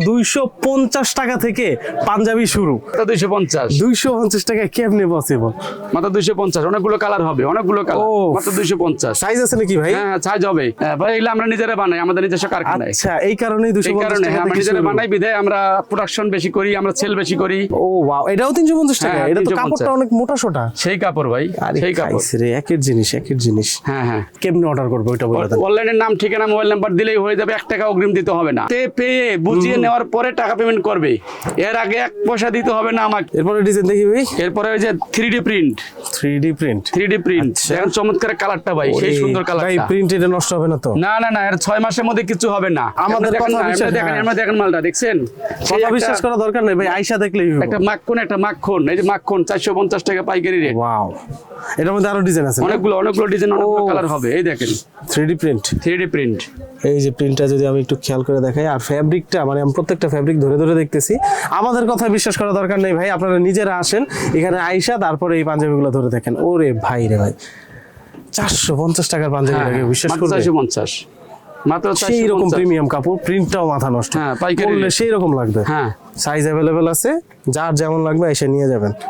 250 টাকা থেকে পাঞ্জাবি শুরু। 250 টাকা কেমনে পসিবল? মাত্র 250, অনেকগুলো কালার হবে, অনেকগুলো কালার, মাত্র 250। সাইজ আছে নাকি ভাই? হ্যাঁ সাইজ হবে। ভাই এগুলো আমরা নিজেরা বানাই, আমাদের নিজস্ব কারখানায়। আচ্ছা, এই কারণেই 250 টাকা আমরা নিজেরা বানাই বিধায় আমরা প্রোডাকশন বেশি করি, আমরা সেল বেশি করি। ও ওয়াও, এটাও 350 টাকা? এটা তো কাপড়টা অনেক মোটা সোটা। সেই কাপড় ভাই, সেই কাপড় রে, একের জিনিস। হ্যাঁ কেমনে অর্ডার করব ওটা বলে দেন। অনলাইনের নাম, ঠিকানা, মোবাইল নাম্বার দিলেই হয়ে যাবে, 1 টাকা অগ্রিম দিতে হবে না। পেয়ে বুঝিয়ে নেওয়ার পরে টাকা পেমেন্ট করবে, এর আগে 1 পয়সা দিতে হবে না আমাকে। এরপরে ডিজাইন দেখি ভাই। এরপরে ওই যে 3D প্রিন্ট। 3D প্রিন্ট দেখেন চমৎকার কালারটা ভাই, সেই সুন্দর কালারটা। ভাই প্রিন্ট এটা নষ্ট হবে না তো? না, এর 6 মাসের মধ্যে কিছু হবে না। আমাদের কথা বিশ্বাস, দেখেন মালটা দেখছেন, কথা বিশ্বাস করা দরকার নেই ভাই, আয়শা দেখলেই হবে। একটা মাখন, এই যে মাখন 450 টাকা পাইকারি রেট। ওয়াও, এটার মধ্যে আরো ডিজাইন আছে? অনেকগুলো ডিজাইন, অনেকগুলো কালার হবে। এই দেখেন 3D প্রিন্ট। এই যে প্রিন্টটা যদি আমি একটু খেয়াল করে দেখাই, আর ফ্যাব্রিকটা মানে আমি প্রত্যেকটা ফ্যাব্রিক ধরে দেখতেছি। আমাদের কথা বিশ্বাস করা দরকার নেই ভাই, আপনারা নিজেরা আসেন এখানে আয়শা, তারপরে এই পাঞ্জাবিগুলো ধরে দেখেন। ওরে ভাই রে ভাই, 450 টাকার পাঞ্জাবি লাগে, বিশ্বাস করুন। 450 মাত্র। সেই রকম প্রিমিয়াম কাপড়, প্রিন্টটাও মাথা নষ্ট। হ্যাঁ পাইকারি পরলে সেই রকম লাগবে। হ্যাঁ সাইজ অ্যাভেলেবেল আছে, যার যেমন লাগবে এসে নিয়ে যাবেন।